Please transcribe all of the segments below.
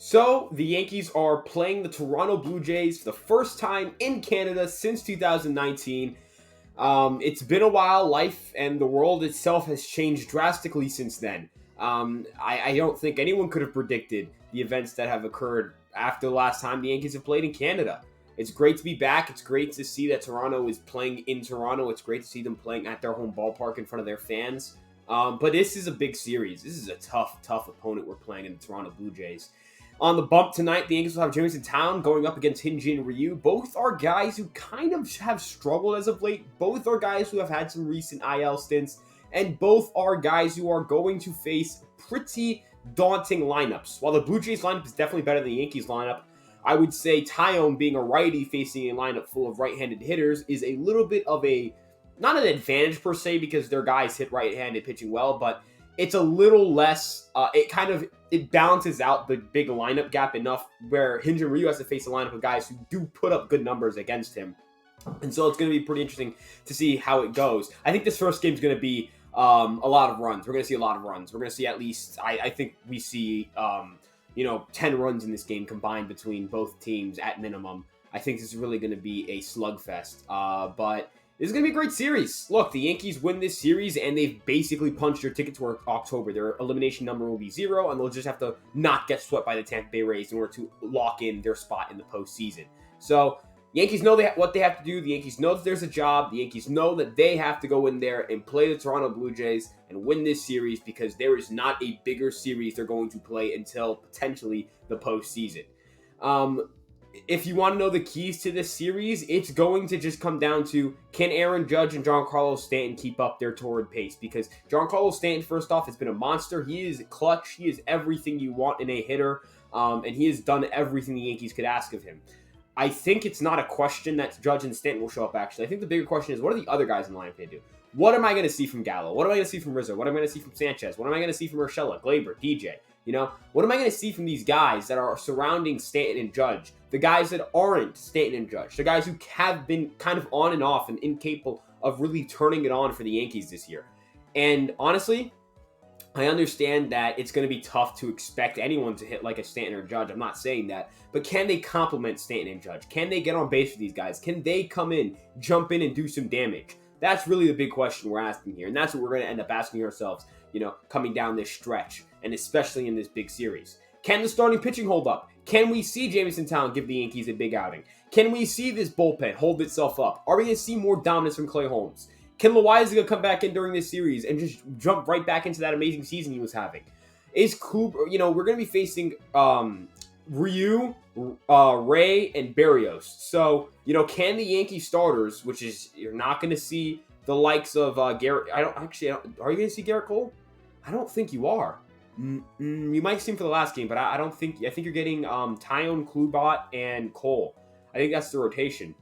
So, the Yankees are playing the Toronto Blue Jays for the first time in Canada since 2019. It's been a while. Life and the world itself has changed drastically since then. I don't think anyone could have predicted the events that have occurred after the last time the Yankees have played in Canada. It's great to be back. It's great to see that Toronto is playing in Toronto. It's great to see them playing at their home ballpark in front of their fans. But this is a big series. This is a tough opponent we're playing in the Toronto Blue Jays. On the bump tonight, the Yankees will have Jameson Town going up against Hyun-Jin Ryu. Both are guys who kind of have struggled as of late. Both are guys who have had some recent IL stints. And both are guys who are going to face pretty daunting lineups. While the Blue Jays lineup is definitely better than the Yankees lineup, I would say Tyone, being a righty facing a lineup full of right-handed hitters, is a little bit of a, not an advantage per se because their guys hit right-handed pitching well, but it's a little less, it balances out the big lineup gap enough where Hyun-Jin Ryu has to face a lineup of guys who do put up good numbers against him. And so it's going to be pretty interesting to see how it goes. I think this first game is going to be a lot of runs. We're going to see a lot of runs. We're going to see at least, I think we see, 10 runs in this game combined between both teams at minimum. I think this is really going to be a slugfest. But this is going to be a great series. Look, the Yankees win this series, and they've basically punched their ticket to October. Their elimination number will be 0, and they'll just have to not get swept by the Tampa Bay Rays in order to lock in their spot in the postseason. So, Yankees know what they have to do. The Yankees know that there's a job. The Yankees know that they have to go in there and play the Toronto Blue Jays and win this series because there is not a bigger series they're going to play until potentially the postseason. If you want to know the keys to this series, it's going to just come down to, can Aaron Judge and Giancarlo Stanton keep up their torrid pace? Because Giancarlo Stanton, first off, has been a monster. He is clutch. He is everything you want in a hitter, and he has done everything the Yankees could ask of him. I think it's not a question that Judge and Stanton will show up, actually. I think the bigger question is, what are the other guys in the lineup going to do? What am I going to see from Gallo? What am I going to see from Rizzo? What am I going to see from Sanchez? What am I going to see from Urshela, Glaber, DJ? What am I going to see from these guys that are surrounding Stanton and Judge? The guys that aren't Stanton and Judge. The guys who have been kind of on and off and incapable of really turning it on for the Yankees this year. And honestly, I understand that it's going to be tough to expect anyone to hit like a Stanton or Judge. I'm not saying that. But can they complement Stanton and Judge? Can they get on base with these guys? Can they come in, jump in, and do some damage? That's really the big question we're asking here. And that's what we're going to end up asking ourselves, coming down this stretch. And especially in this big series. Can the starting pitching hold up? Can we see Jameson Town give the Yankees a big outing? Can we see this bullpen hold itself up? Are we going to see more dominance from Clay Holmes? Can Loaizaga come back in during this series and just jump right back into that amazing season he was having? Is Kluber, we're going to be facing Ryu, Ray, and Berrios. So, can the Yankee starters, which is, you're not going to see the likes of Garrett. Are you going to see Garrett Cole? I don't think you are. You might see him for the last game, but I don't think. I think you're getting Tyone, Kluber, and Cole. I think that's the rotation.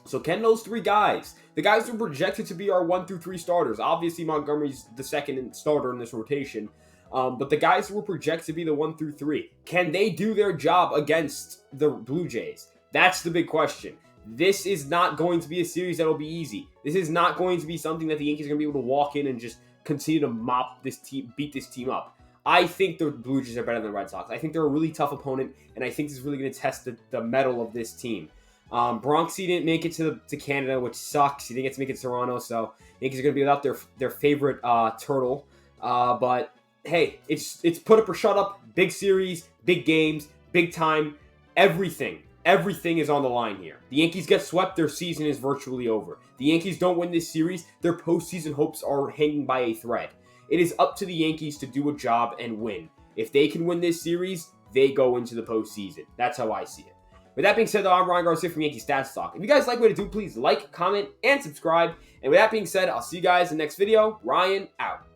So can those three guys, the guys who are projected to be our 1 through 3 starters, obviously Montgomery's the second starter in this rotation, but the guys who are projected to be the 1 through 3, can they do their job against the Blue Jays? That's the big question. This is not going to be a series that will be easy. This is not going to be something that the Yankees are going to be able to walk in and just continue to beat this team up. I think the Blue Jays are better than the Red Sox. I think they're a really tough opponent, and I think this is really going to test the mettle of this team. Bronxy didn't make it to Canada, which sucks. He didn't get to make it to Toronto, so Yankees are going to be without their favorite turtle. But hey, it's put up or shut up. Big series, big games, big time. Everything is on the line here. The Yankees get swept, their season is virtually over. The Yankees don't win this series, their postseason hopes are hanging by a thread. It is up to the Yankees to do a job and win. If they can win this series, they go into the postseason. That's how I see it. With that being said, though, I'm Ryan Garcia from Yankee Stats Talk. If you guys like what I do, please like, comment, and subscribe. And with that being said, I'll see you guys in the next video. Ryan, out.